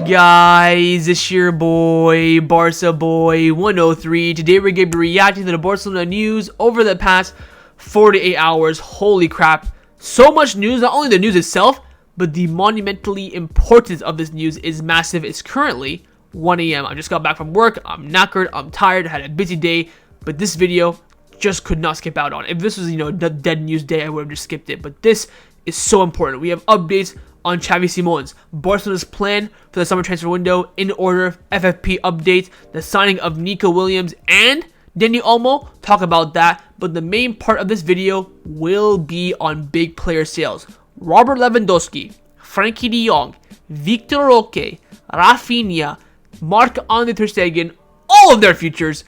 Guys, it's your boy, Barca Boy 103. Today we're going to be reacting to the Barcelona news over the past 48 hours. Holy crap. So much news, not only the news itself, but the monumentally importance of this news is massive. It's currently 1 a.m. I just got back from work. I'm knackered, I'm tired, I had a busy day, but this video just could not skip out on. If this was, the dead news day, I would have just skipped it. But this is so important. We have updates on Xavi Simons, Barcelona's plan for the summer transfer window in order, FFP updates, the signing of Nico Williams and Dani Olmo. Talk about that, but the main part of this video will be on big player sales. Robert Lewandowski, Frenkie de Jong, Vitor Roque, Raphinha, Marc, Ter Stegen, all of their futures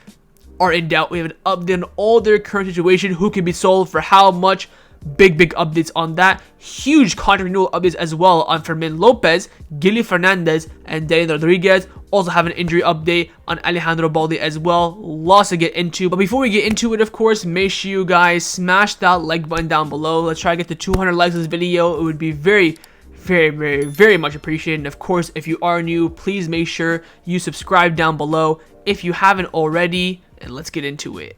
are in doubt. We have an update on all their current situation, who can be sold for how much. Big updates on that. Huge contract renewal updates as well on Fermin, Lopez, Guille Fernandez, and Dani Rodriguez. Also have an injury update on Alejandro Balde as well. Lots to get into. But before we get into it, of course, make sure you guys smash that like button down below. Let's try to get to 200 likes on this video. It would be very much appreciated. And of course, if you are new, please make sure you subscribe down below if you haven't already. And let's get into it.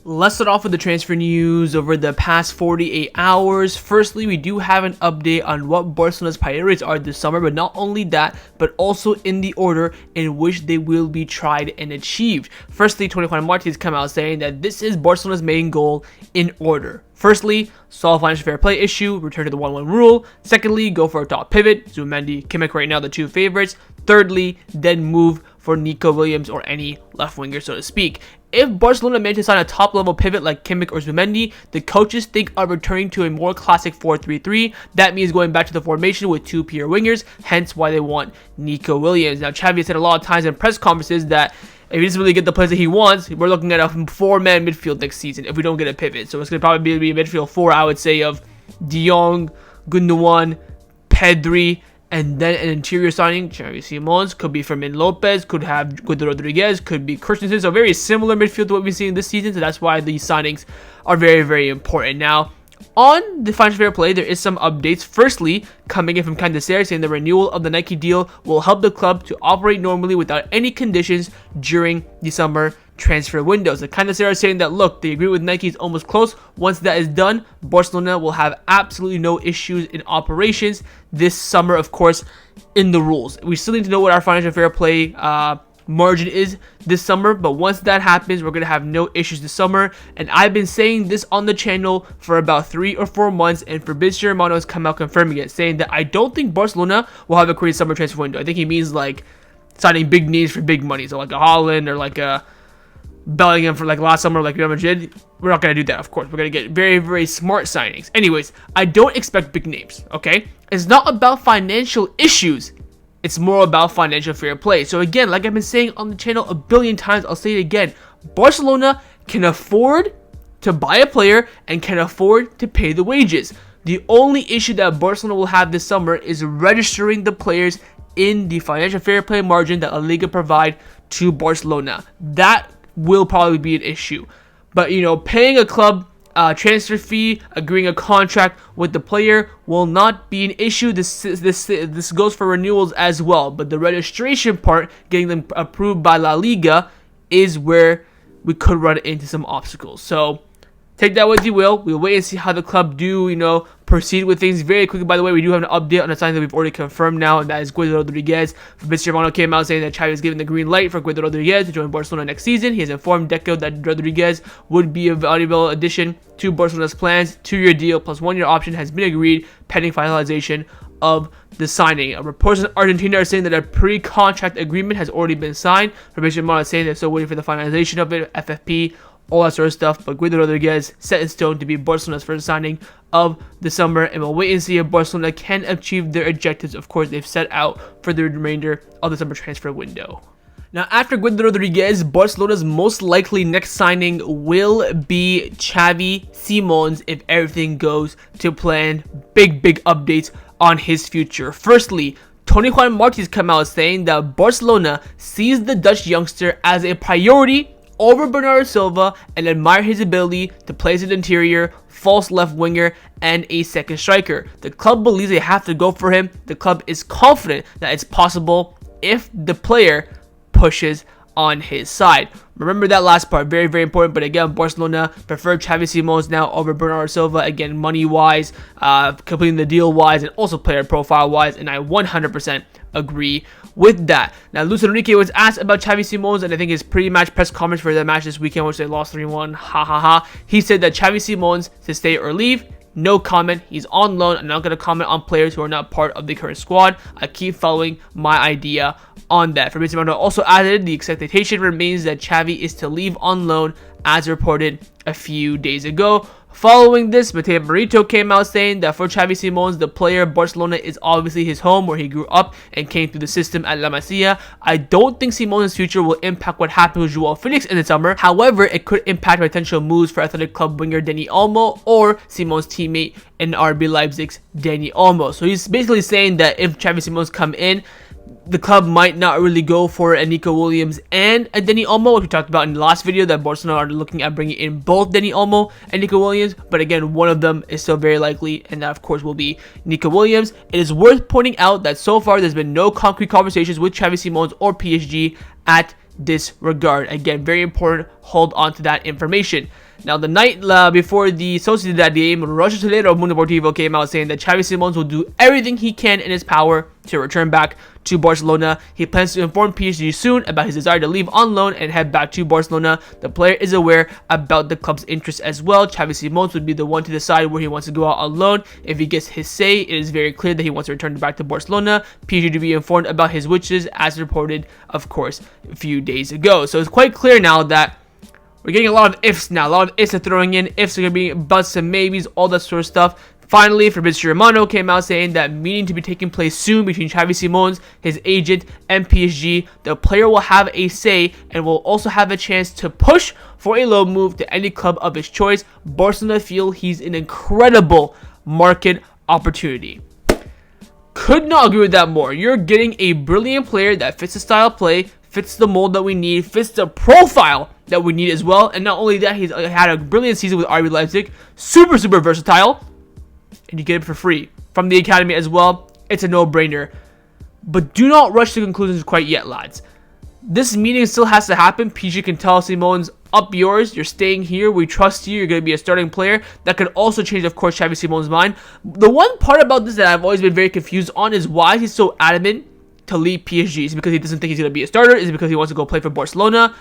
Let's start off with the transfer news over the past 48 hours. Firstly, we do have an update on what Barcelona's priorities are this summer, but not only that, but also in the order in which they will be tried and achieved. Firstly, Marc has come out saying that this is Barcelona's main goal in order. Firstly, solve financial fair play issue, return to the 1-1 rule. Secondly, go for a top pivot, Zubimendi, Kimmich right now the two favorites. Thirdly, then move for Nico Williams or any left winger, so to speak. If Barcelona managed to sign a top-level pivot like Kimmich or Zubimendi, the coaches think of returning to a more classic 4-3-3. That means going back to the formation with two pure wingers, hence why they want Nico Williams. Now, Xavi said a lot of times in press conferences that if he doesn't really get the players that he wants, we're looking at a 4-man midfield next season if we don't get a pivot. So it's going to probably be a midfield 4, I would say, of De Jong, Gundogan, Pedri, and then an interior signing, Xavi Simons, could be Fermin, Lopez, could have Vitor Rodriguez, could be Christensen. So very similar midfield to what we've seen this season. So that's why these signings are very important. Now, on the financial fair play, there is some updates. Firstly, coming in from Canelo saying the renewal of the Nike deal will help the club to operate normally without any conditions during the summer transfer windows. The Canelo saying that, look, the agreement with Nike is almost close. Once that is done, Barcelona will have absolutely no issues in operations this summer, of course, in the rules. We still need to know what our financial fair play margin is this summer, but once that happens, we're gonna have no issues this summer. And I've been saying this on the channel for about 3 or 4 months, and Fabrizio Romano has come out confirming it, saying that I don't think Barcelona will have a crazy summer transfer window. I think he means like signing big names for big money, so like a Haaland or like a Bellingham for like last summer, like Real Madrid. We're not gonna do that, of course. We're gonna get very smart signings. Anyways, I don't expect big names. Okay, it's not about financial issues. It's more about financial fair play. So again, like I've been saying on the channel a billion times, I'll say it again. Barcelona can afford to buy a player and can afford to pay the wages. The only issue that Barcelona will have this summer is registering the players in the financial fair play margin that La Liga provide to Barcelona. That will probably be an issue. But, paying a club transfer fee, agreeing a contract with the player will not be an issue. This goes for renewals as well, but the registration part, getting them approved by La Liga, is where we could run into some obstacles. So take that as you will. We'll wait and see how the club do, proceed with things very quickly. By the way, we do have an update on a sign that we've already confirmed now, and that is Guille Rodriguez. Fabrizio Romano came out saying that Xavi is giving the green light for Guille Rodriguez to join Barcelona next season. He has informed Deco that Rodriguez would be a valuable addition to Barcelona's plans. 2-year deal plus 1-year option has been agreed pending finalization of the signing. Reports in Argentina are saying that a pre-contract agreement has already been signed. Fabrizio Romano is saying they're still waiting for the finalization of it, FFP, all that sort of stuff, but Guille Rodriguez set in stone to be Barcelona's first signing of the summer, and we'll wait and see if Barcelona can achieve their objectives, of course, they've set out for the remainder of the summer transfer window. Now, after Guille Rodriguez, Barcelona's most likely next signing will be Xavi Simons if everything goes to plan. Big updates on his future. Firstly, Marc has come out saying that Barcelona sees the Dutch youngster as a priority over Bernardo Silva and admire his ability to play as an interior, false left winger, and a second striker. The club believes they have to go for him. The club is confident that it's possible if the player pushes on his side. Remember that last part, very, very important. But again, Barcelona prefer Xavi Simons now over Bernardo Silva. Again, money-wise, completing the deal-wise, and also player profile-wise. And I 100% agree with that. Now, Luis Enrique was asked about Xavi Simons, and I think his pre-match press conference for the match this weekend, which they lost 3-1. Ha ha ha. He said that Xavi Simons to stay or leave. No comment. He's on loan. I'm not going to comment on players who are not part of the current squad. I keep following my idea on that. Fermin also added the expectation remains that Xavi is to leave on loan as reported a few days ago. Following this, Mateo Merito came out saying that for Xavi Simons, the player, Barcelona is obviously his home where he grew up and came through the system at La Masia. I don't think Simons' future will impact what happened with Joao Felix in the summer. However, it could impact potential moves for athletic club winger Dani Olmo or Simons' teammate in RB Leipzig's Dani Olmo. So he's basically saying that if Xavi Simons come in, the club might not really go for a Nico Williams and a Dani Olmo, which we talked about in the last video, that Barcelona are looking at bringing in both Dani Olmo and Nico Williams. But again, one of them is still very likely, and that of course will be Nico Williams. It is worth pointing out that so far there's been no concrete conversations with Xavi Simons or PSG at this regard. Again, very important, hold on to that information. Now, the night before the Sociedad game, Roger Solero of Mundo Deportivo came out saying that Xavi Simons will do everything he can in his power to return back to Barcelona. He plans to inform PSG soon about his desire to leave on loan and head back to Barcelona. The player is aware about the club's interest as well. Xavi Simons would be the one to decide where he wants to go out on loan. If he gets his say, it is very clear that he wants to return back to Barcelona. PSG to be informed about his wishes, as reported, of course, a few days ago. So it's quite clear now that we're getting a lot of ifs now. A lot of ifs are throwing in. Ifs are going to be buts and maybes, all that sort of stuff. Finally, Fabrizio Romano came out saying that meeting to be taking place soon between Xavi Simons, his agent, and PSG. The player will have a say and will also have a chance to push for a loan move to any club of his choice. Barcelona feel he's an incredible market opportunity. Could not agree with that more. You're getting a brilliant player that fits the style of play, fits the mold that we need, fits the profile that we need as well. And not only that, he's had a brilliant season with RB Leipzig. Super, super versatile. And you get it for free from the academy as well. It's a no-brainer. But do not rush to conclusions quite yet, lads. This meeting still has to happen. PSG can tell Simons, up yours. You're staying here. We trust you. You're going to be a starting player. That could also change, of course, Xavi Simons' mind. The one part about this that I've always been very confused on is why he's so adamant to leave PSG. Is it because he doesn't think he's going to be a starter? Is it because he wants to go play for Barcelona?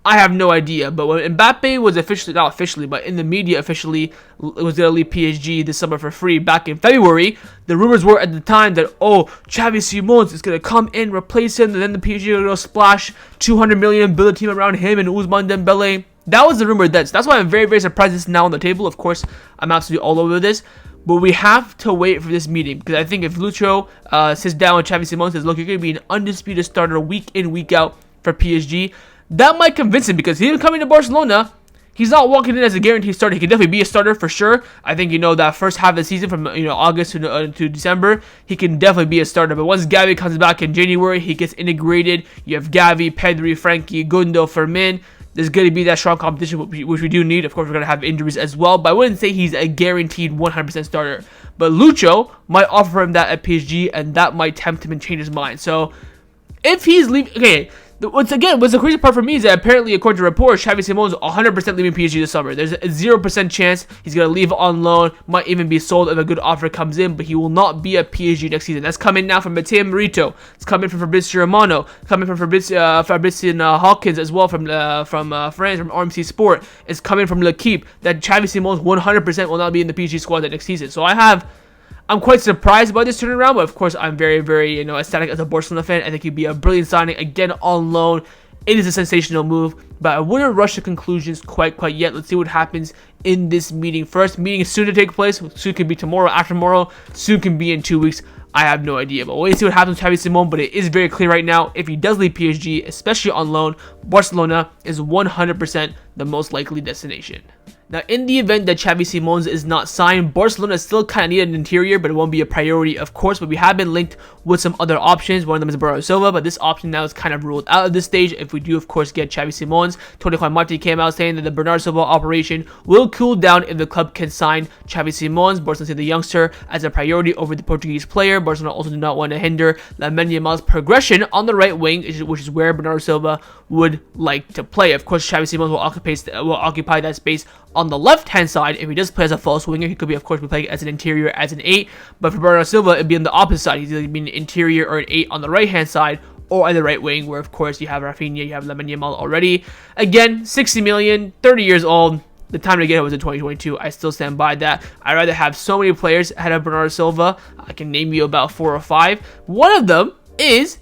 I have no idea. But when Mbappe was officially, not officially, but in the media officially, was going to leave PSG this summer for free back in February, the rumors were at the time that, oh, Xavi Simons is going to come in, replace him, and then the PSG are going to splash 200 million, build a team around him and Ousmane Dembele. That was the rumor then. So that's why I'm very, very surprised this is now on the table. Of course, I'm absolutely all over this. But we have to wait for this meeting, because I think if Lucho sits down with Xavi Simons and says, look, you're going to be an undisputed starter week in, week out for PSG, that might convince him, because him coming to Barcelona, he's not walking in as a guaranteed starter. He can definitely be a starter for sure. I think, that first half of the season from, August to December, he can definitely be a starter. But once Gavi comes back in January, he gets integrated. You have Gavi, Pedri, Frenkie, Gundo, Fermin. There's going to be that strong competition, which we do need. Of course, we're going to have injuries as well. But I wouldn't say he's a guaranteed 100% starter. But Lucho might offer him that at PSG, and that might tempt him and change his mind. So, if he's leaving... Okay, what's the crazy part for me is that apparently, according to reports, Xavi Simons is 100% leaving PSG this summer. There's a 0% chance he's going to leave on loan. Might even be sold if a good offer comes in, but he will not be at PSG next season. That's coming now from Mateo Merito. It's coming from Fabrizio Romano. Coming from Fabrizio Hawkins as well from France, from RMC Sport. It's coming from L'Equipe that Xavi Simons 100% will not be in the PSG squad the next season. So I'm quite surprised by this turnaround, but of course I'm very, very, ecstatic as a Barcelona fan. I think he'd be a brilliant signing, again, on loan. It is a sensational move, but I wouldn't rush to conclusions quite yet. Let's see what happens in this meeting first. Meeting is soon to take place. Soon can be tomorrow, after tomorrow. Soon can be in 2 weeks. I have no idea, but we'll wait to see what happens with Xavi Simons. But it is very clear right now, if he does leave PSG, especially on loan, Barcelona is 100% the most likely destination. Now, in the event that Xavi Simons is not signed, Barcelona still kind of need an interior, but it won't be a priority, of course. But we have been linked with some other options. One of them is Bernardo Silva, but this option now is kind of ruled out at this stage. If we do, of course, get Xavi Simons, Tony Marc came out saying that the Bernardo Silva operation will cool down if the club can sign Xavi Simons. Barcelona see the youngster as a priority over the Portuguese player. Barcelona also do not want to hinder Yamal's progression on the right wing, which is where Bernardo Silva would like to play. Of course, Xavi Simons will occupy that space on the left-hand side. If he does play as a false winger, he could be, of course, be playing as an interior, as an 8. But for Bernardo Silva, it'd be on the opposite side. He's either being an interior or an 8 on the right-hand side, or on the right wing, where, of course, you have Raphinha, you have Yamal already. Again, 60 million, 30 years old. The time to get it was in 2022. I still stand by that. I'd rather have so many players ahead of Bernardo Silva. I can name you about 4 or 5. One of them is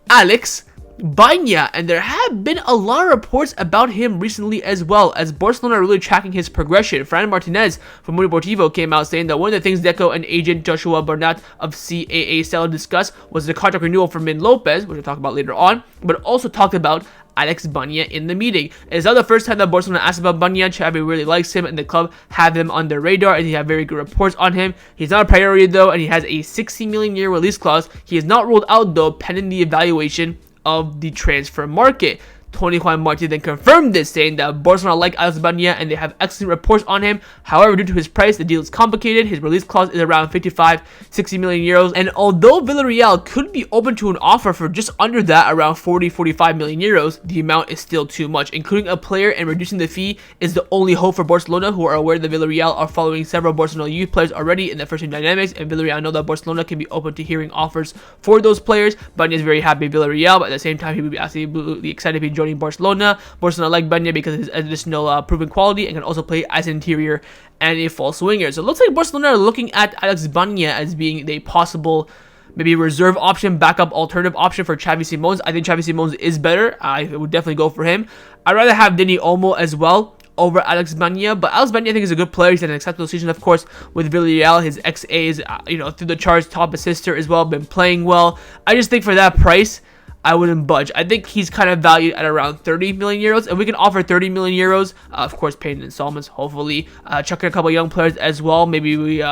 Alex Baena, and there have been a lot of reports about him recently as well, as Barcelona are really tracking his progression. Fran Martinez from Mundo Deportivo came out saying that one of the things Deco and agent Joshua Bernat of CAA Stella discussed was the contract renewal for Lopez, which we'll talk about later on, but also talked about Alex Baena in the meeting. It's not the first time that Barcelona asked about Baena. Xavi really likes him, and the club have him on their radar, and they have very good reports on him. He's not a priority though, and he has a 60 million year release clause. He is not ruled out though, pending the evaluation of the transfer market. Tony Marc then confirmed this, saying that Barcelona like Alex Baena and they have excellent reports on him. However, due to his price, the deal is complicated. His release clause is around 55-60 million euros, and although Villarreal could be open to an offer for just under that, around 40-45 million euros, the amount is still too much. Including a player and reducing the fee is the only hope for Barcelona, who are aware that Villarreal are following several Barcelona youth players already in the first team dynamics, and Villarreal know that Barcelona can be open to hearing offers for those players. Baena is very happy with Villarreal, but at the same time, he would be absolutely excited to be joining Barcelona. Barcelona like Baena because of his additional proven quality and can also play as an interior and a false winger. So it looks like Barcelona are looking at Alex Baena as being a possible maybe reserve option, backup alternative option for Xavi Simons. I think Xavi Simons is better. I would definitely go for him. I'd rather have Dani Olmo as well over Alex Baena, but Alex Baena I think is a good player. He's had an acceptable season, of course, with Villarreal. His XA is through the charts, top assister as well, been playing well. I just think for that price, I wouldn't budge. I think he's kind of valued at around 30 million euros, and we can offer 30 million euros, of course, paid in installments, hopefully. Chuck in a couple young players as well. Maybe we,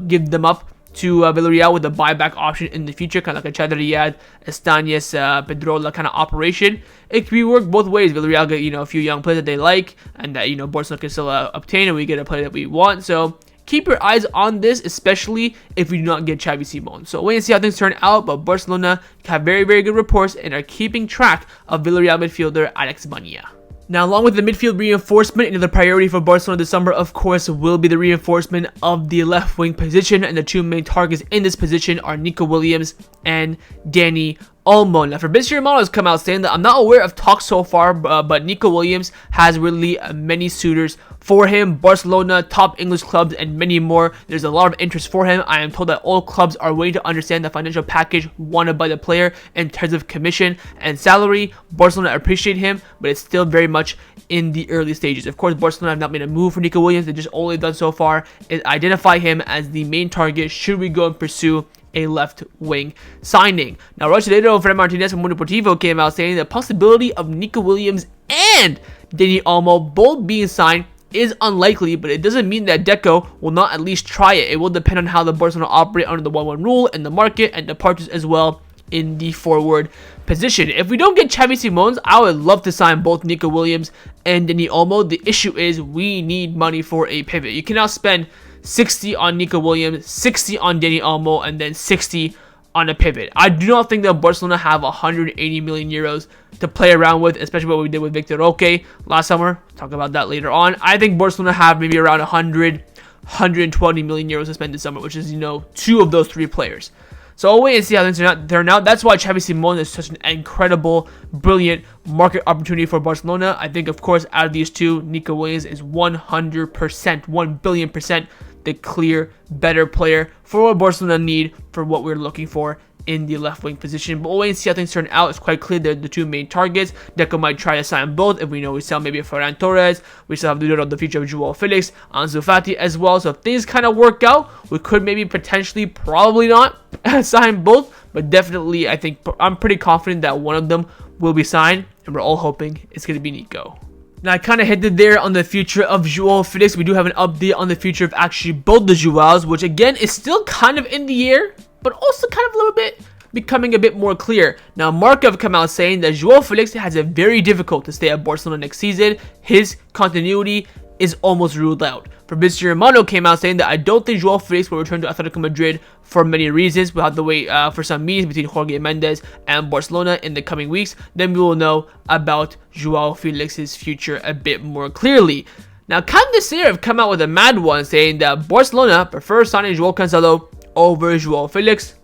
give them up to Villarreal with a buyback option in the future, kind of like a Chadriad, Estanias, Pedrola kind of operation. It could be work both ways. Villarreal get, a few young players that they like, and that, Barcelona can still obtain, and we get a player that we want. So keep your eyes on this, especially if we do not get Xavi Simons. So wait and see how things turn out, but Barcelona have very, very good reports and are keeping track of Villarreal midfielder Alex Baena. Now, along with the midfield reinforcement, another priority for Barcelona this summer, of course, will be the reinforcement of the left wing position, and the two main targets in this position are Nico Williams and Dani Olmo. Now, Fabrizio Romano has come out saying that I'm not aware of talks so far, but Nico Williams has really many suitors for him. Barcelona, top English clubs, and many more. There's a lot of interest for him. I am told that all clubs are waiting to understand the financial package wanted by the player in terms of commission and salary. Barcelona appreciate him, but it's still very much in the early stages. Of course, Barcelona have not made a move for Nico Williams. They just all they've done so far is identify him as the main target should we go and pursue a left wing signing. Now, Fran Martinez from Mundo Deportivo came out saying the possibility of Nico Williams and Dani Olmo both being signed is unlikely, but it doesn't mean that Deco will not at least try it. It will depend on how the Barcelona operate under the 1-1 rule and the market and departures as well in the forward position. If we don't get Xavi Simons, I would love to sign both Nico Williams and Dani Olmo. The issue is we need money for a pivot. You cannot spend 60 on Nico Williams, 60 on Dani Olmo, and then 60 on a pivot. I do not think that Barcelona have 180 million euros to play around with, especially what we did with Vitor Roque last summer. Talk about that later on. I think Barcelona have maybe around 120 million euros to spend this summer, which is, two of those three players. So I'll wait and see how things turn out. That's why Xavi Simons is such an incredible, brilliant market opportunity for Barcelona. I think, of course, out of these two, Nico Williams is 100%, 1 billion percent the clear better player for what Barcelona need for what we're looking for in the left wing position. But we'll wait and see how things turn out. It's quite clear they're the two main targets. Deco might try to sign both. If we know we sell maybe Ferran Torres, we still have to do it on the future of Joao Felix, Ansu Fati as well. So if things kind of work out, we could maybe potentially, probably not sign both, but definitely I'm pretty confident that one of them will be signed, and we're all hoping it's going to be Nico. Now, I kind of hinted there on the future of Joao Felix. We do have an update on the future of actually both the Joaos, which again is still kind of in the air, but also kind of a little bit becoming a bit more clear. Now, Marc have come out saying that Joao Felix has it very difficult to stay at Barcelona next season. His continuity is almost ruled out. Fabrizio Romano came out saying that I don't think Joao Felix will return to Atletico Madrid for many reasons. We'll have to wait for some meetings between Jorge Mendes and Barcelona in the coming weeks. Then we will know about Joao Felix's future a bit more clearly. Now, Canelo have come out with a mad one saying that Barcelona prefers signing Joao Cancelo over Joao Felix.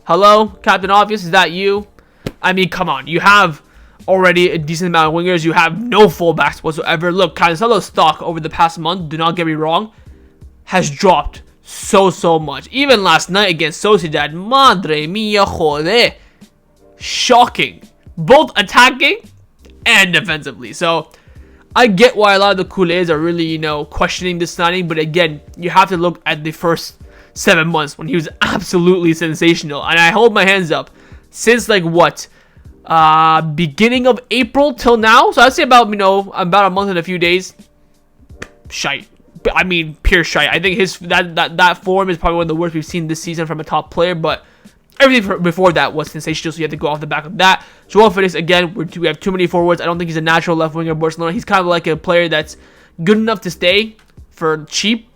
Hello, Captain Obvious, is that you? I mean, come on, you have already a decent amount of wingers. You have no fullbacks whatsoever. Look, Cancelo's stock over the past month, do not get me wrong, has dropped so much. Even last night against Sociedad, madre mia, joder, shocking, both attacking and defensively. So I get why a lot of the culés are really, questioning this signing, but again, you have to look at the first 7 months when he was absolutely sensational. And I hold my hands up, since like what, beginning of April till now, so I'd say about about a month and a few days, shite. I mean, pure shite. I think his that form is probably one of the worst we've seen this season from a top player, but everything before that was sensational, so you have to go off the back of that. Joao Felix, again, we have too many forwards. I don't think he's a natural left winger of Barcelona. He's kind of like a player that's good enough to stay for cheap,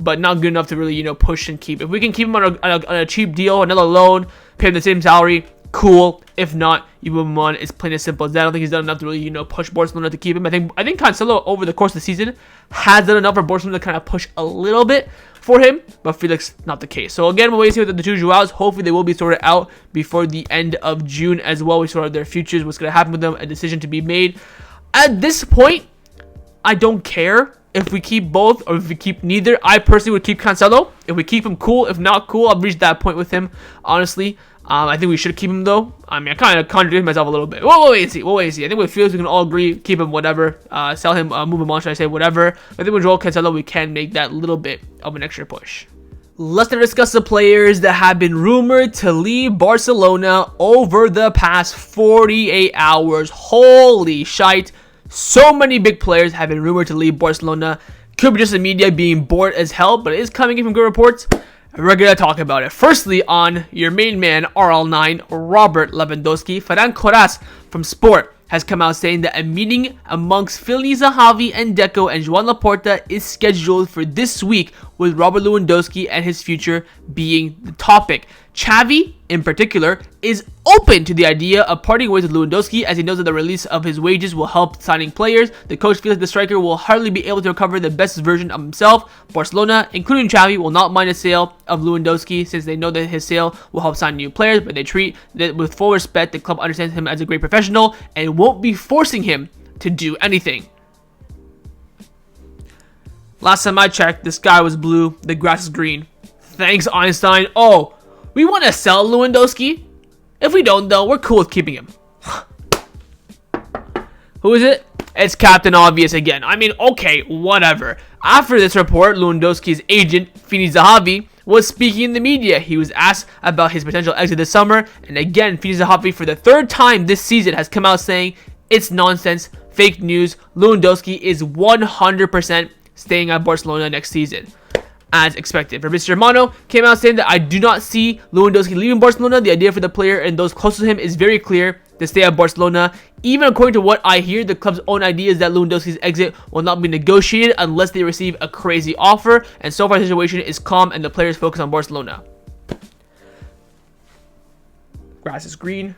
but not good enough to really push and keep. If we can keep him on a cheap deal, another loan, pay him the same salary, cool. If not, you move him on. It's plain as simple as that. I don't think he's done enough to really, push Barcelona to keep him. I think Cancelo over the course of the season has done enough for Barcelona to kind of push a little bit for him, but Felix, not the case. So again, we'll wait to see with the two Joaos. Hopefully they will be sorted out before the end of June as well. We sort out their futures, what's going to happen with them, a decision to be made. At this point, I don't care if we keep both or if we keep neither. I personally would keep Cancelo. If we keep him, cool. If not, cool. I've reached that point with him, honestly. I think we should keep him, though. I mean, I kind of contradicted myself a little bit. We'll wait and see. I think with Felix, we can all agree, keep him, whatever. Sell him, move him on, should I say, whatever. I think with Joao Cancelo, we can make that little bit of an extra push. Let's now discuss the players that have been rumored to leave Barcelona over the past 48 hours. Holy shite. So many big players have been rumored to leave Barcelona. Could be just the media being bored as hell, but it is coming in from good reports. We're going to talk about it. Firstly, on your main man, RL9, Robert Lewandowski, Ferran Coras from Sport has come out saying that a meeting amongst Felix, Xavi, and Deco and Joan Laporta is scheduled for this week, with Robert Lewandowski and his future being the topic. Xavi, in particular, is open to the idea of parting ways with Lewandowski, as he knows that the release of his wages will help signing players. The coach feels the striker will hardly be able to recover the best version of himself. Barcelona, including Xavi, will not mind a sale of Lewandowski, since they know that his sale will help sign new players, but they treat that with full respect. The club understands him as a great professional and won't be forcing him to do anything. Last time I checked, the sky was blue, the grass is green. Thanks, Einstein. Oh, we want to sell Lewandowski? If we don't, though, we're cool with keeping him. Who is it? It's Captain Obvious again. I mean, okay, whatever. After this report, Lewandowski's agent, Felix Xavi, was speaking in the media. He was asked about his potential exit this summer, and again, Felix Xavi, for the third time this season, has come out saying it's nonsense, fake news. Lewandowski is 100% staying at Barcelona next season, as expected. Fabrizio Romano came out saying that I do not see Lewandowski leaving Barcelona. The idea for the player and those close to him is very clear, to stay at Barcelona. Even according to what I hear, the club's own idea is that Lewandowski's exit will not be negotiated unless they receive a crazy offer, and so far the situation is calm and the players focus on Barcelona. Grass is green,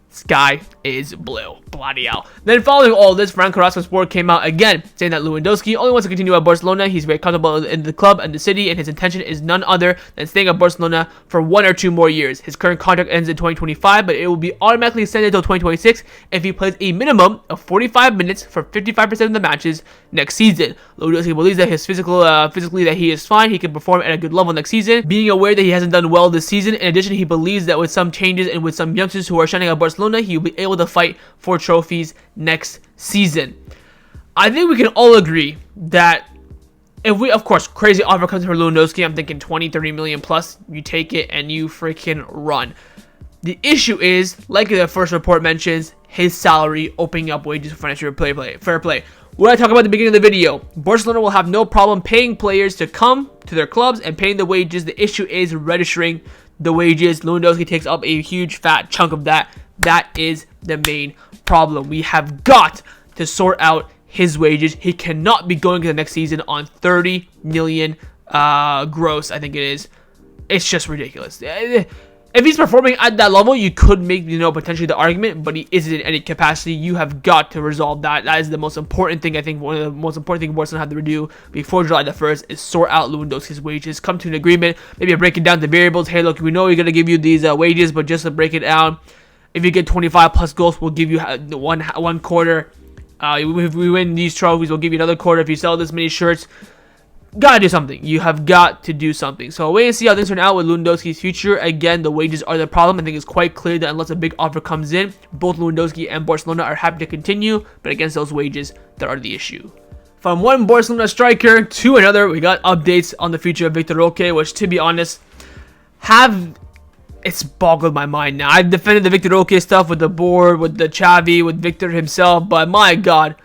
sky is blue. Bloody hell. Then following all this, Ferran Coras from Sport came out again, saying that Lewandowski only wants to continue at Barcelona. He's very comfortable in the club and the city, and his intention is none other than staying at Barcelona for 1 or 2 more years. His current contract ends in 2025, but it will be automatically extended until 2026 if he plays a minimum of 45 minutes for 55% of the matches next season. Lewandowski believes that his physically that he is fine. He can perform at a good level next season, being aware that he hasn't done well this season. In addition, he believes that with some changes and with some youngsters who are shining at Barcelona, he will be able to fight for trophies next season. I think we can all agree that if we, of course, crazy offer comes from Lewandowski, I'm thinking 20-30 million plus, you take it and you freaking run. The issue is, like the first report mentions, his salary opening up wages for financial fair play. What I talked about at the beginning of the video, Barcelona will have no problem paying players to come to their clubs and paying the wages. The issue is registering the wages. Lewandowski takes up a huge fat chunk of that. That is the main problem. We have got to sort out his wages. He cannot be going to the next season on 30 million gross, I think it is. It's just ridiculous. If he's performing at that level, you could make, potentially the argument, but he isn't in any capacity. You have got to resolve that. That is the most important thing. I think one of the most important things Barcelona have to do before July the 1st is sort out Lewandowski's wages, come to an agreement, maybe break it down to variables. Hey, look, we know we're going to give you these wages, but just to break it down, if you get 25 plus goals, we'll give you one quarter. If we win these trophies, we'll give you another quarter. If you sell this many shirts, gotta do something. You have got to do something. So wait and see how things turn out with Lewandowski's future. Again, the wages are the problem. I think it's quite clear that unless a big offer comes in, both Lewandowski and Barcelona are happy to continue, but against those wages, that are the issue. From one Barcelona striker to another, we got updates on the future of Vitor Roque, which, to be honest, it's boggled my mind now. I've defended the Vitor Roque stuff with the board, with the Xavi, with Victor himself, but my God,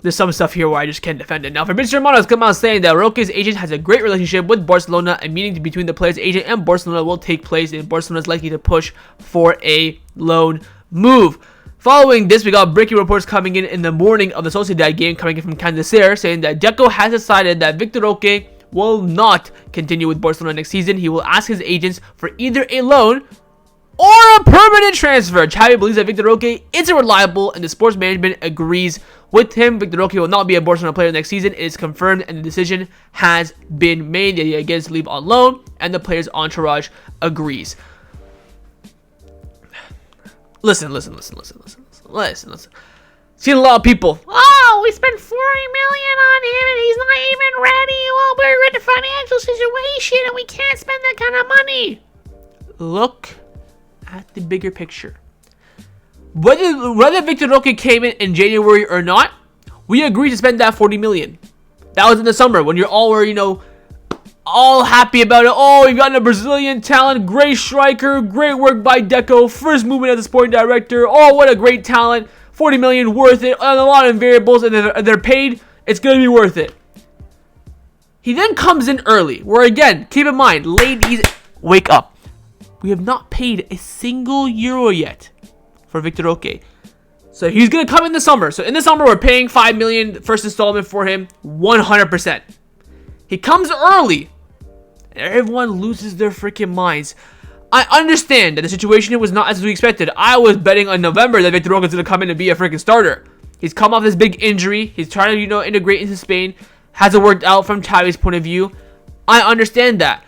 there's some stuff here where I just can't defend it. Now, Fabrizio Romano has come out saying that Roque's agent has a great relationship with Barcelona. A meeting between the player's agent and Barcelona will take place, and Barcelona is likely to push for a loan move. Following this, we got breaking reports coming in the morning of the Sociedad game coming in from Canelo, saying that Deco has decided that Vitor Roque will not continue with Barcelona next season. He will ask his agents for either a loan or a permanent transfer. Xavi believes that Vitor Roque isn't reliable, and the sports management agrees with him. Vitor Roque will not be a Barcelona player next season. It is confirmed, and the decision has been made that he gets to leave on loan, and the player's entourage agrees. Listen. Seen a lot of people. Oh, we spent 40 million on him, and he's not even ready. Well, we're in a financial situation, and we can't spend that kind of money. Look at the bigger picture. Whether Vitor Roque came in January or not, we agreed to spend that 40 million. That was in the summer when you're all were, all happy about it. Oh, we've gotten a Brazilian talent, great striker, great work by Deco, first movement as a sporting director. Oh, what a great talent. 40 million worth it, and a lot of variables, and they're paid. It's going to be worth it. He then comes in early, where again, keep in mind, ladies, wake up. We have not paid a single euro yet for Vitor Roque. So he's going to come in the summer. So in the summer, we're paying 5 million first installment for him, 100%. He comes early, and everyone loses their freaking minds. I understand that the situation was not as we expected. I was betting on November that Vitor Roque is going to come in and be a freaking starter. He's come off this big injury. He's trying to, integrate into Spain. Hasn't worked out from Xavi's point of view. I understand that.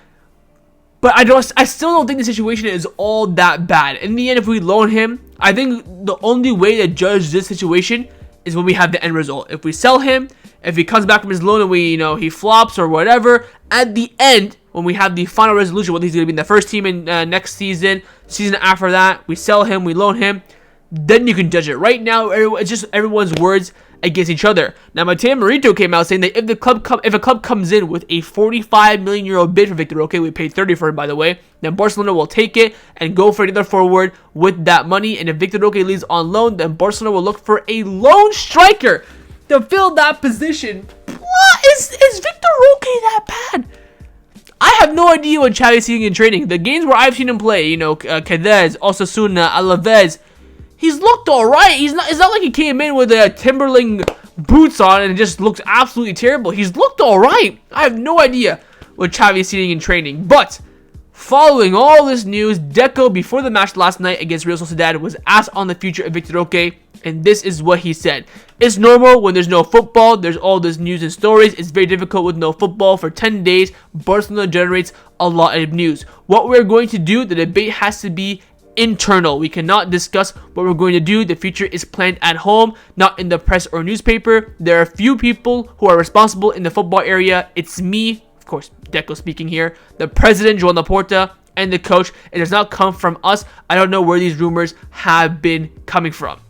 But I still don't think the situation is all that bad. In the end, if we loan him, I think the only way to judge this situation is when we have the end result. If we sell him, if he comes back from his loan and he flops or whatever, at the end, when we have the final resolution, whether he's going to be in the first team in next season after that, we sell him, we loan him, then you can judge it. Right now, it's just everyone's words against each other. Now, Mateo Marito came out saying that if a club comes in with a 45 million euro bid for Vitor Roque, we paid 30 for him, by the way, then Barcelona will take it and go for another forward with that money. And if Vitor Roque leaves on loan, then Barcelona will look for a lone striker to fill that position. What? Is Vitor Roque that bad? I have no idea what Xavi's seeing in training. The games where I've seen him play, Cadiz, Osasuna, Alaves, he's looked alright. It's not like he came in with a Timberling boots on and just looks absolutely terrible. He's looked alright. I have no idea what Xavi's seeing in training. But following all this news, Deco, before the match last night against Real Sociedad, was asked on the future of Vitor Roque, and this is what he said. It's normal when there's no football, there's all this news and stories. It's very difficult with no football. For 10 days, Barcelona generates a lot of news. What we're going to do, the debate has to be internal. We cannot discuss what we're going to do. The future is planned at home, not in the press or newspaper. There are a few people who are responsible in the football area. It's me, of course, Deco speaking here, the president, Joao Laporta, and the coach. It does not come from us. I don't know where these rumors have been coming from.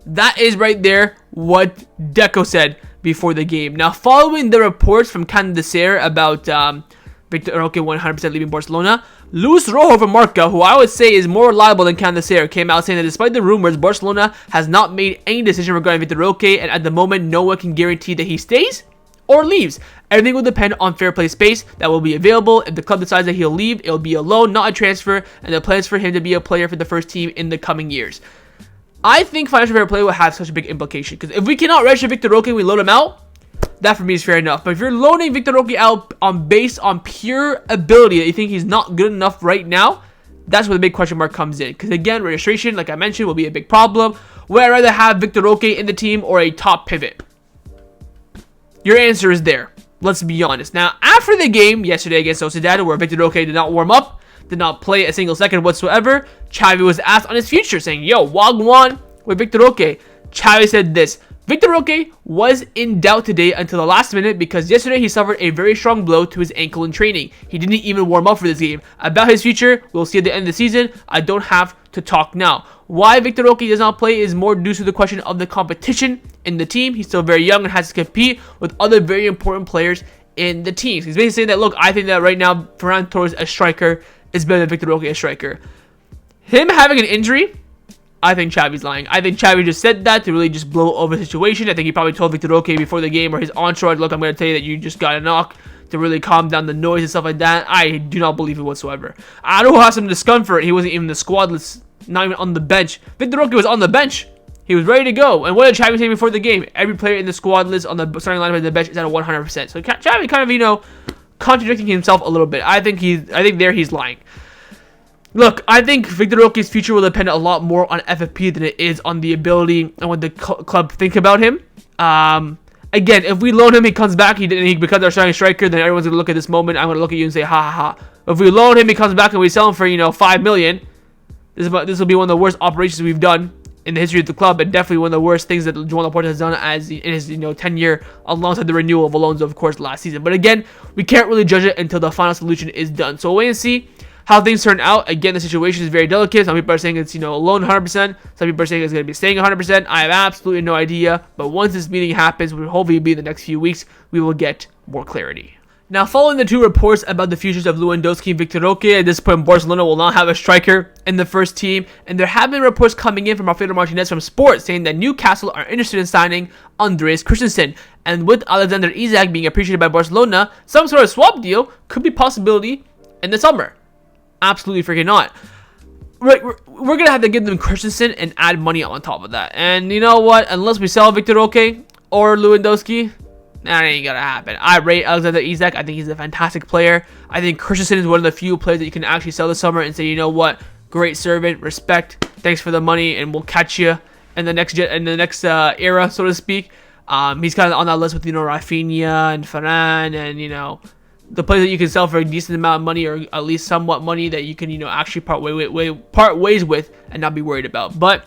That is right there what Deco said before the game. Now, following the reports from Canelo about Vitor Roque 100% leaving Barcelona, Luis Rojo from Marca, who I would say is more reliable than Canelo, came out saying that despite the rumors, Barcelona has not made any decision regarding Vitor Roque, and at the moment, no one can guarantee that he stays or leaves. Everything will depend on fair play space that will be available. If the club decides that he'll leave, it'll be a loan, not a transfer, and the plan is for him to be a player for the first team in the coming years. I think financial fair play will have such a big implication, because if we cannot register Vitor Roque and we loan him out, that for me is fair enough. But if you're loaning Vitor Roque out based on pure ability that you think he's not good enough right now, that's where the big question mark comes in. Because again, registration, like I mentioned, will be a big problem. Would I rather have Vitor Roque in the team or a top pivot? Your answer is there. Let's be honest. Now, after the game yesterday against Sociedad, where Vitor Roque did not warm up, did not play a single second whatsoever, Xavi was asked on his future, saying, yo, Wagwan with Vitor Roque. Xavi said this: Vitor Roque was in doubt today until the last minute because yesterday he suffered a very strong blow to his ankle in training. He didn't even warm up for this game. About his future, we'll see at the end of the season. I don't have to talk now. Why Vitor Roque does not play is more due to the question of the competition in the team. He's still very young and has to compete with other very important players in the team. He's basically saying that, look, I think that right now Ferran Torres as striker is better than Vitor Roque as striker. Him having an injury, I think Xavi's lying. I think Xavi just said that to really just blow over the situation. I think he probably told Vitor Roque before the game or his entourage, look, I'm going to tell you that you just got a knock, to really calm down the noise and stuff like that. I do not believe it whatsoever. I don't have some discomfort. He wasn't even in the squad list, not even on the bench. Vitor Roque was on the bench. He was ready to go. And what did Xavi say before the game? Every player in the squad list on the starting lineup and the bench is at a 100%. So Xavi kind of, contradicting himself a little bit. I think there he's lying. Look, I think Vitor Roque's future will depend a lot more on FFP than it is on the ability and what the club think about him. Again, if we loan him, he comes back, he becomes our starting striker, then everyone's going to look at this moment, I'm going to look at you and say, ha ha ha. If we loan him, he comes back and we sell him for, 5 million, this will be one of the worst operations we've done in the history of the club, and definitely one of the worst things that Joao Laporta has done in his tenure alongside the renewal of Alonso, of course, last season. But again, we can't really judge it until the final solution is done. So wait and see how things turn out. Again, the situation is very delicate. Some people are saying it's, loan 100%. Some people are saying it's going to be staying 100%. I have absolutely no idea. But once this meeting happens, which will hopefully be in the next few weeks, we will get more clarity. Now, following the two reports about the futures of Lewandowski and Vitor Roque, at this point, Barcelona will not have a striker in the first team. And there have been reports coming in from Alfredo Martinez from Sports saying that Newcastle are interested in signing Andreas Christensen. And with Alexander Isak being appreciated by Barcelona, some sort of swap deal could be a possibility in the summer. Absolutely freaking not. We're going to have to give them Christensen and add money on top of that. And you know what? Unless we sell Vitor Roque or Lewandowski, that ain't going to happen. I rate Alexander Isak. I think he's a fantastic player. I think Christensen is one of the few players that you can actually sell this summer and say, you know what? Great servant, respect, thanks for the money, and we'll catch you in the next era, so to speak. He's kind of on that list with, Raphinha and Fermin and, the players that you can sell for a decent amount of money, or at least somewhat money that you can, actually part ways with and not be worried about. But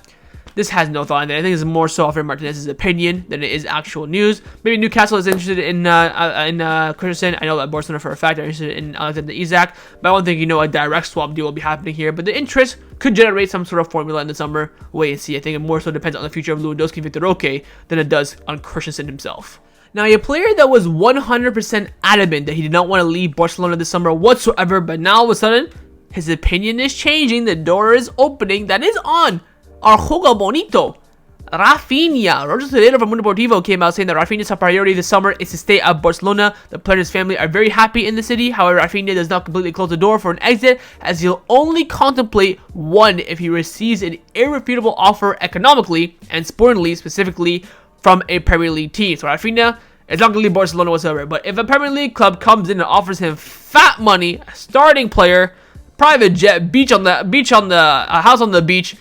this has no thought in it. I think it's more so Alfredo Martinez's opinion than it is actual news. Maybe Newcastle is interested in Christensen. I know that Barcelona for a fact are interested in Alexander Isak, but I don't think a direct swap deal will be happening here. But the interest could generate some sort of formula in the summer. Wait and see. I think it more so depends on the future of Lewandowski and Vitor Roque than it does on Christensen himself. Now, a player that was 100% adamant that he did not want to leave Barcelona this summer whatsoever, but now all of a sudden, his opinion is changing. The door is opening. That is on our Juego Bonito, Raphinha. Roger Solero from Mundo Deportivo came out saying that Raphinha's top priority this summer is to stay at Barcelona. The player and his family are very happy in the city. However, Raphinha does not completely close the door for an exit, as he'll only contemplate one if he receives an irrefutable offer economically and sportingly, specifically from a Premier League team. So Raphinha is not going to leave Barcelona whatsoever. But if a Premier League club comes in and offers him fat money, a starting player, private jet, house on the beach,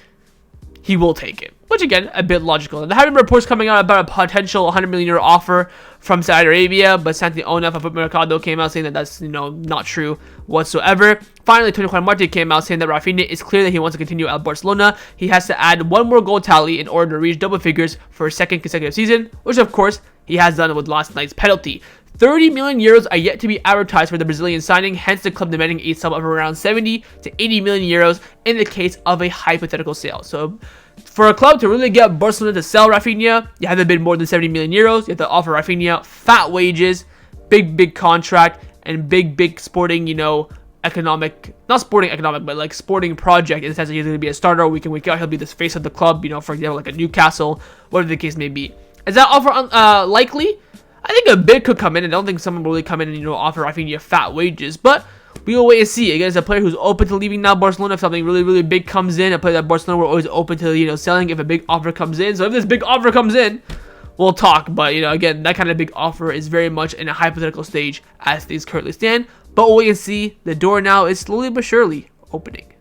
he will take it. Which again, a bit logical. And there have been reports coming out about a potential €100 million offer from Saudi Arabia, but Santi Ona from Football Mercado came out saying that that's not true whatsoever. Finally, Tony Juan Marte came out saying that Raphinha is clear that he wants to continue at Barcelona. He has to add one more goal tally in order to reach double figures for a second consecutive season, which of course he has done with last night's penalty. 30 million euros are yet to be advertised for the Brazilian signing, hence the club demanding a sum of around 70 to 80 million euros in the case of a hypothetical sale. So for a club to really get Barcelona to sell Raphinha, you have to bid more than 70 million euros. You have to offer Raphinha fat wages, big contract, and big sporting, not sporting economic, but like sporting project in the sense that he's going to be a starter. Week in, week out, he'll be the face of the club, you know, for example, like a Newcastle, whatever the case may be. Is that offer likely? I think a bid could come in. I don't think someone will really come in and, you know, offer Raphinha fat wages, but we will wait and see. Again, it's a player who's open to leaving now Barcelona if something really, really big comes in. A player that Barcelona were always open to, you know, selling if a big offer comes in. So if this big offer comes in, we'll talk. But, you know, again, that kind of big offer is very much in a hypothetical stage as things currently stand. But we'll wait and see. The door now is slowly but surely opening.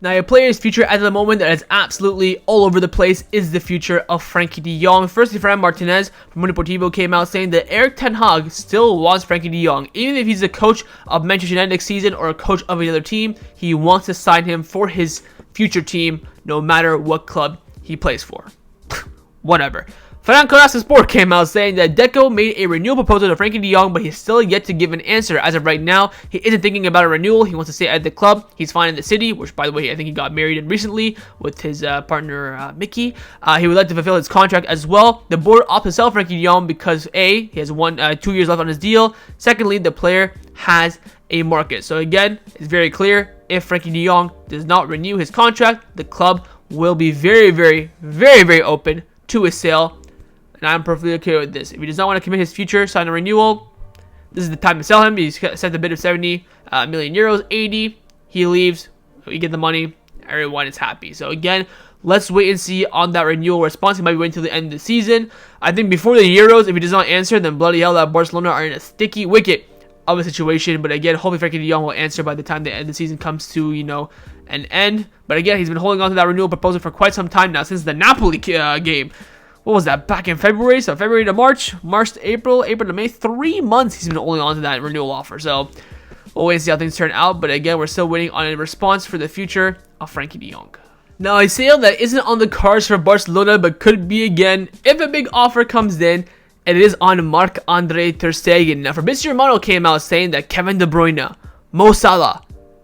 Now, a player's future at the moment that is absolutely all over the place is the future of Frenkie de Jong. Firstly, Fran Martinez from Mundo Deportivo came out saying that Erik ten Hag still wants Frenkie de Jong. Even if he's a coach of Manchester United next season or a coach of another team, he wants to sign him for his future team no matter what club he plays for. Whatever. Franco Sport came out saying that Deco made a renewal proposal to Frenkie de Jong, but he's still yet to give an answer. As of right now, he isn't thinking about a renewal. He wants to stay at the club. He's fine in the city, which, by the way, I think he got married in recently with his partner, Mickey. He would like to fulfill his contract as well. The board opted to sell Frenkie de Jong because, A, he has 2 years left on his deal. Secondly, the player has a market. So, again, it's very clear. If Frenkie de Jong does not renew his contract, the club will be very, very, very, very open to a sale. And I'm perfectly okay with this. If he does not want to commit his future, sign a renewal, this is the time to sell him. He's set a bid of 70 million euros, 80. He leaves. We get the money. Everyone is happy. So again, let's wait and see on that renewal response. He might be waiting until the end of the season. I think before the Euros, if he does not answer, then bloody hell, that Barcelona are in a sticky wicket of a situation. But again, hopefully Frenkie de Jong will answer by the time the end of the season comes to, you know, an end. But again, he's been holding on to that renewal proposal for quite some time now, since the Napoli game. What was that, back in February? So February to March, March to April, April to May. 3 months he's been holding on to that renewal offer. So we'll wait and see how things turn out. But again, we're still waiting on a response for the future of Frenkie de Jong. Now, a sale that isn't on the cards for Barcelona, but could be again if a big offer comes in, and it is on Marc-Andre ter Stegen. Now, Fabrizio Romano came out saying that Kevin De Bruyne, Mo Salah,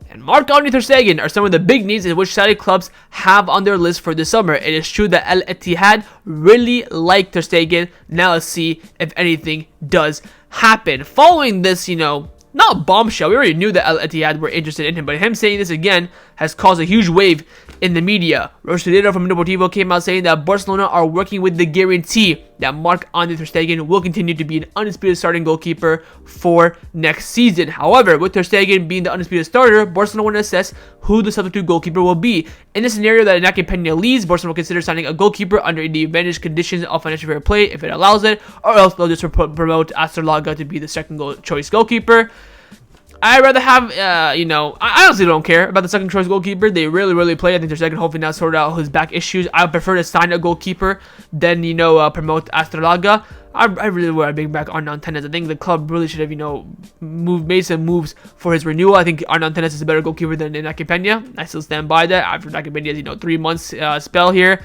and Marc-Andre ter Stegen are some of the big names in which Saudi clubs have on their list for the summer. It is true that Al Ittihad really like ter Stegen. Now let's see if anything does happen. Following this, you know, not bombshell, we already knew that Al Ittihad were interested in him, but him saying this again has caused a huge wave in the media. Rostudero from Mundo Deportivo came out saying that Barcelona are working with the guarantee that Marc-Andre ter Stegen will continue to be an undisputed starting goalkeeper for next season. However, with ter Stegen being the undisputed starter, Barcelona will assess who the substitute goalkeeper will be. In the scenario that Iñaki Peña leaves, Barcelona will consider signing a goalkeeper under the advantage conditions of financial fair play if it allows it, or else they'll just promote Astrolaga to be the second choice goalkeeper. I'd rather have, you know, I honestly don't care about the second choice goalkeeper. They really play. I think ter Stegen hopefully now sort out his back issues. I would prefer to sign a goalkeeper than, you know, promote Astrolaga. I really would bring back Arnautovic. I think the club really should have, you know, made some moves for his renewal. I think Arnautovic is a better goalkeeper than Iñaki Peña. I still stand by that. After Iñaki Peña's, you know, 3 months spell here,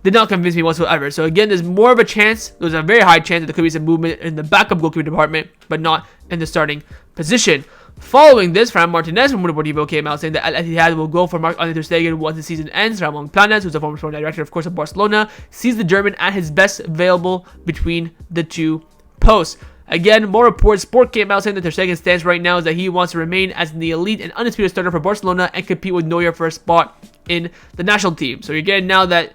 did not convince me whatsoever. So again, there's more of a chance. There's a very high chance that there could be some movement in the backup goalkeeper department, but not in the starting position. Following this, Fran Martinez from Mundo Deportivo came out saying that Al Ittihad will go for Marc-Andre ter Stegen once the season ends. Ramon Planes, who's a former sporting director, of course, of Barcelona, sees the German at his best available between the two posts. Again, more reports. Sport came out saying that ter Stegen's stance right now is that he wants to remain as the elite and undisputed starter for Barcelona and compete with Neuer for a spot in the national team. So you're getting now that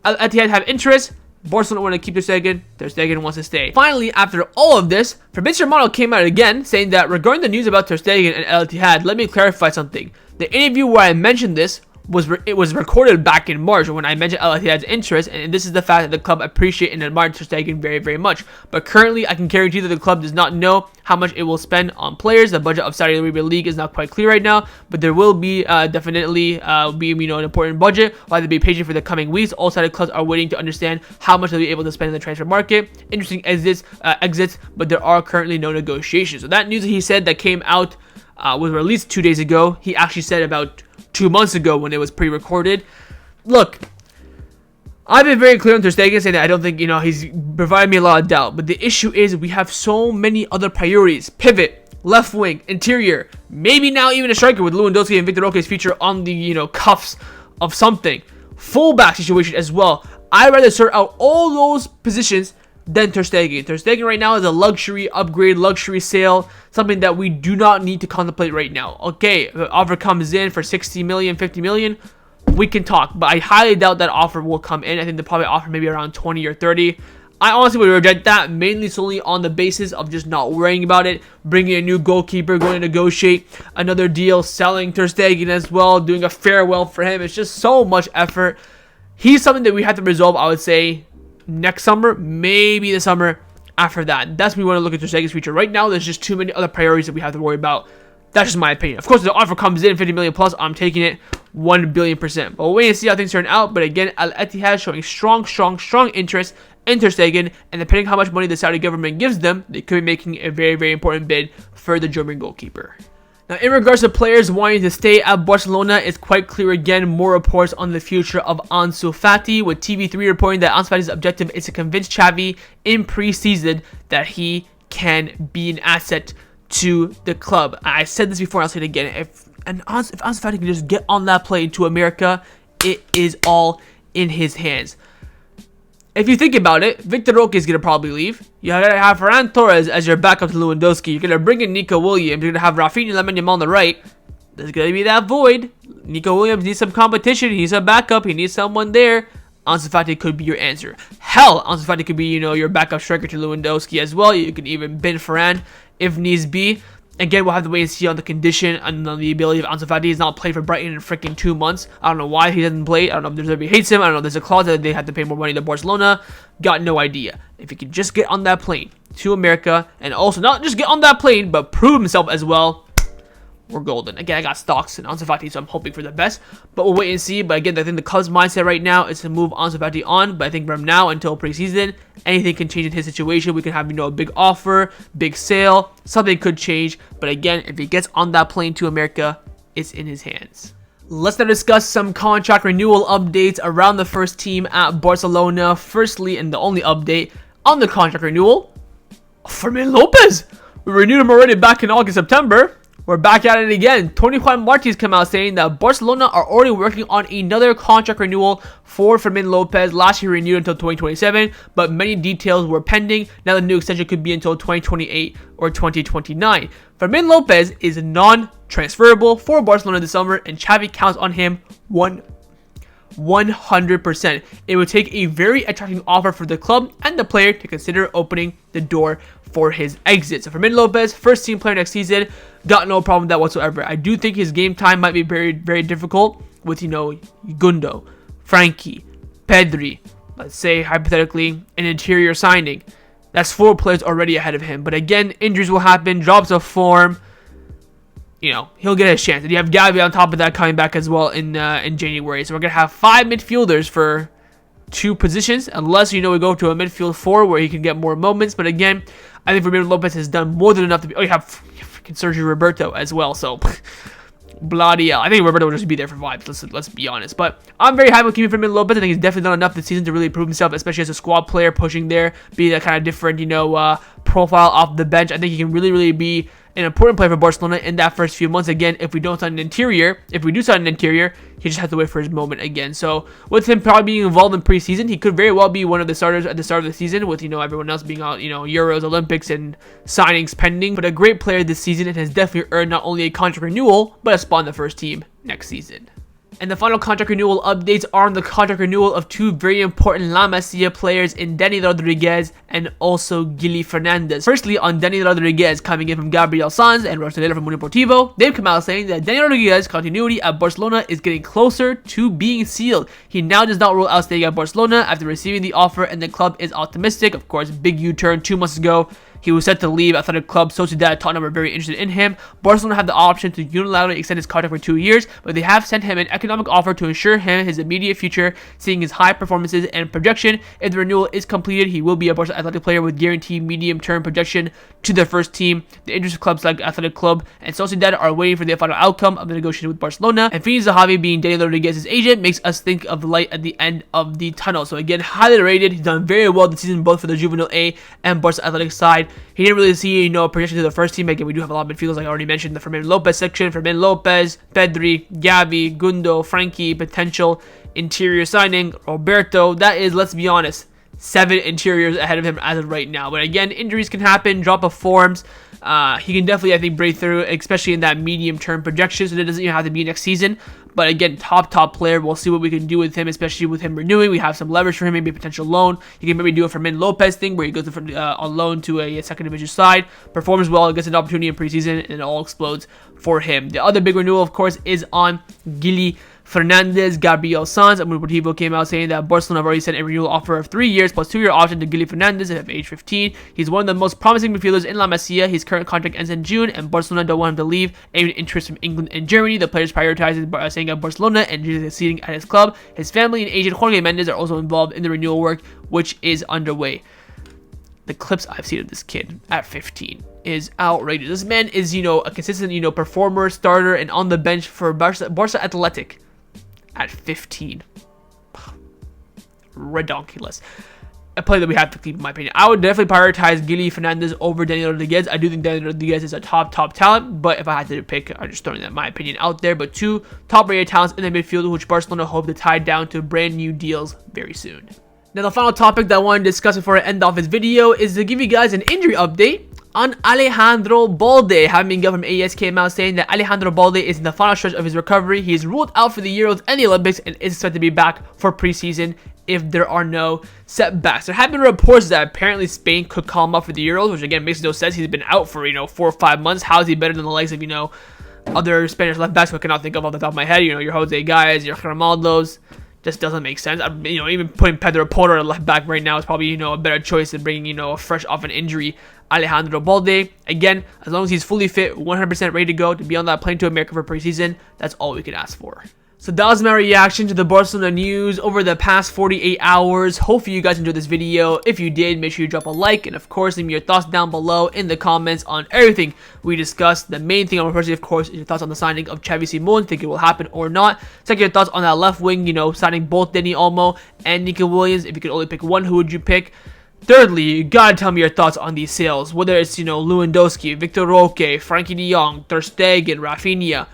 Al Ittihad have interest. Barcelona want to keep ter Stegen wants to stay. Finally, after all of this, Fabrizio Romano came out again saying that regarding the news about ter Stegen and Al Ittihad, let me clarify something. The interview where I mentioned this was recorded back in March when I mentioned Al Ittihad's interest, and this is the fact that the club appreciate and admire ter Stegen very much. But currently, I can guarantee that the club does not know how much it will spend on players. The budget of Saudi Arabia League is not quite clear right now, but there will be definitely be, you know, an important budget. While they'll be patient for the coming weeks, all Saudi clubs are waiting to understand how much they'll be able to spend in the transfer market. Interesting exits, but there are currently no negotiations. So that news that he said that came out was released 2 days ago. He actually said about 2 months ago when it was pre-recorded. Look, I've been very clear on ter Stegen saying that I don't think, you know, he's provided me a lot of doubt. But the issue is we have so many other priorities. Pivot, left wing, interior, maybe now even a striker with Lewandowski and Vitor Roque's future on the, you know, cuffs of something. Fullback situation as well. I'd rather sort out all those positions than Ter Stegen. Ter Stegen right now is a luxury upgrade, luxury sale, something that we do not need to contemplate right now. Okay, if an offer comes in for 60 million, 50 million, we can talk, but I highly doubt that offer will come in. I think they'll probably offer maybe around 20 or 30. I honestly would reject that, mainly solely on the basis of just not worrying about it, bringing a new goalkeeper, going to negotiate another deal, selling Ter Stegen as well, doing a farewell for him. It's just so much effort. He's something that we have to resolve, I would say, next summer, maybe the summer after that. That's when we want to look at Ter Stegen's future. Right now, there's just too many other priorities that we have to worry about. That's just my opinion. Of course, if the offer comes in 50 million plus, I'm taking it 1 billion%. But we'll wait and see how things turn out. But again, Al Ittihad showing strong interest in Ter Stegen, and depending on how much money the Saudi government gives them, they could be making a very important bid for the German goalkeeper. Now, in regards to players wanting to stay at Barcelona, it's quite clear again, more reports on the future of Ansu Fati, with TV3 reporting that Ansu Fati's objective is to convince Xavi in pre-season that he can be an asset to the club. I said this before, I'll say it again. If Ansu Fati can just get on that plane to America, it is all in his hands. If you think about it, Vitor Roque is going to probably leave. You're going to have Ferran Torres as your backup to Lewandowski. You're going to bring in Nico Williams. You're going to have Raphinha and Lemon on the right. There's going to be that void. Nico Williams needs some competition. He needs a backup. He needs someone there. Ansu Fati could be your answer. Hell, Ansu Fati could be, your backup striker to Lewandowski as well. You could even bin Ferran if needs be. Again, we'll have to wait and see on the condition and on the ability of Ansu Fati. He's not played for Brighton in freaking 2 months. I don't know why he doesn't play. I don't know if there's anybody hates him. I don't know if there's a clause that they have to pay more money to Barcelona. Got no idea. If he could just get on that plane to America, and also not just get on that plane, but prove himself as well, we're golden. Again, I got stocks in Ansu Fati, so I'm hoping for the best. But we'll wait and see. But again, I think the club's mindset right now is to move Ansu Fati on. But I think from now until preseason, anything can change in his situation. We can have, a big offer, big sale. Something could change. But again, if he gets on that plane to America, it's in his hands. Let's now discuss some contract renewal updates around the first team at Barcelona. Firstly, and the only update on the contract renewal, Fermin Lopez. We renewed him already back in August, September. We're back at it again. Tony Juan Martínez came out saying that Barcelona are already working on another contract renewal for Fermin Lopez. Last year renewed until 2027, but many details were pending. Now the new extension could be until 2028 or 2029. Fermin Lopez is non-transferable for Barcelona this summer, and Xavi counts on him 100%. It would take a very attractive offer for the club and the player to consider opening the door for his exit. So Fermin Lopez, first team player next season, got no problem with that whatsoever. I do think his game time might be very difficult with, Gundo, Frenkie, Pedri, let's say hypothetically an interior signing. That's 4 players already ahead of him. But again, injuries will happen, drops of form. He'll get his chance. And you have Gavi on top of that coming back as well in January. So we're going to have 5 midfielders for 2 positions, unless, we go to a midfield 4 where he can get more moments. But again, I think Fernando Lopez has done more than enough to be... Oh, you have freaking Sergio Roberto as well, so... bloody hell. I think Roberto will just be there for vibes, let's be honest. But I'm very happy with keeping Fermin Lopez. I think he's definitely done enough this season to really prove himself, especially as a squad player, pushing there, being that kind of different, profile off the bench. I think he can really be an important player for Barcelona in that first few months. Again, if we do sign an interior, he just has to wait for his moment again. So with him probably being involved in preseason, he could very well be one of the starters at the start of the season, with everyone else being out, Euros, Olympics, and signings pending. But a great player this season, and has definitely earned not only a contract renewal, but a spot in the first team next season. And the final contract renewal updates are on the contract renewal of 2 very important La Masia players in Dani Rodriguez and also Guille Fernandez. Firstly, on Dani Rodriguez coming in from Gabriel Sanz and Rossellera from Uniportivo, they've come out saying that Dani Rodriguez's continuity at Barcelona is getting closer to being sealed. He now does not rule out staying at Barcelona after receiving the offer, and the club is optimistic. Of course, big U-turn 2 months ago. He was set to leave Athletic Club. Sociedad, Tottenham are very interested in him. Barcelona have the option to unilaterally extend his contract for 2 years, but they have sent him an economic offer to ensure him his immediate future, seeing his high performances and projection. If the renewal is completed, he will be a Barca Athletic player with guaranteed medium-term projection to the first team. The interested clubs like Athletic Club and Sociedad are waiting for the final outcome of the negotiation with Barcelona. And Felix Zahavi being Dani Rodriguez's agent makes us think of the light at the end of the tunnel. So again, highly rated. He's done very well this season, both for the Juvenile A and Barca Athletic side. He didn't really see, projection to the first team. Again, we do have a lot of midfielders, like I already mentioned, the Fermin Lopez section. Fermin Lopez, Pedri, Gavi, Gundo, Frenkie, potential interior signing, Roberto. That is, let's be honest, 7 interiors ahead of him as of right now. But again, injuries can happen, drop of forms. He can definitely, I think, break through, especially in that medium-term projection, so it doesn't even have to be next season. But again, top player. We'll see what we can do with him, especially with him renewing. We have some leverage for him, maybe a potential loan. He can maybe do a Fermin Lopez thing where he goes on loan to a second division side, performs well, gets an opportunity in preseason, and it all explodes for him. The other big renewal, of course, is on Guille Fernandez, Gabriel Sanz. And Deportivo came out saying that Barcelona have already sent a renewal offer of 3 years plus 2-year option to Guille Fernandez at age 15. He's one of the most promising midfielders in La Masia. His current contract ends in June, and Barcelona don't want him to leave. Any interest from England and Germany. The players prioritizing staying at Barcelona and succeeding at his club. His family and agent Jorge Mendes are also involved in the renewal work, which is underway. The clips I've seen of this kid at 15 is outrageous. This man is, a consistent, performer, starter, and on the bench for Barca Athletic. At 15. Redonkulous. A play that we have to keep, in my opinion. I would definitely prioritize Guille Fernandez over Daniel Rodriguez. I do think Daniel Rodriguez is a top talent, but if I had to pick, I'm just throwing that my opinion out there. But 2 top-rated talents in the midfield, which Barcelona hope to tie down to brand new deals very soon. Now, the final topic that I want to discuss before I end off this video is to give you guys an injury update on Alejandro Balde. Having from AS came out saying that Alejandro Balde is in the final stretch of his recovery. He is ruled out for the Euros and the Olympics and is expected to be back for preseason if there are no setbacks. There have been reports that apparently Spain could call him up for the Euros, which again makes no sense. He's been out for 4 or 5 months. How is he better than the likes of other Spanish left backs who I cannot think of off the top of my head? Your Jose Guys, your Grimaldos. Just doesn't make sense. Even putting Pedro Porter at left back right now is probably, a better choice than bringing, a fresh off an injury Alejandro Balde. Again, as long as he's fully fit, 100% ready to go to be on that plane to America for preseason, that's all we can ask for. So that was my reaction to the Barcelona news over the past 48 hours. Hopefully you guys enjoyed this video. If you did, make sure you drop a like, and of course leave me your thoughts down below in the comments on everything we discussed. The main thing I want to personally, of course, is your thoughts on the signing of Xavi Simons. Think it will happen or not. Second, your thoughts on that left wing, signing both Dani, Olmo, and Nico Williams. If you could only pick one, who would you pick? Thirdly, you gotta tell me your thoughts on these sales. Whether it's, Lewandowski, Vitor Roque, Frenkie de Jong, Stegen, Raphinha.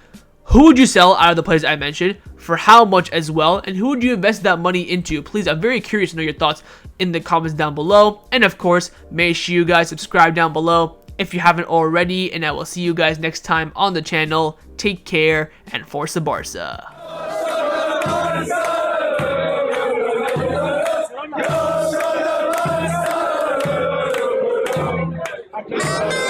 Who would you sell out of the players I mentioned? For how much as well? And who would you invest that money into? Please, I'm very curious to know your thoughts in the comments down below. And of course, make sure you guys subscribe down below if you haven't already. And I will see you guys next time on the channel. Take care and Forza Barca. Yeah.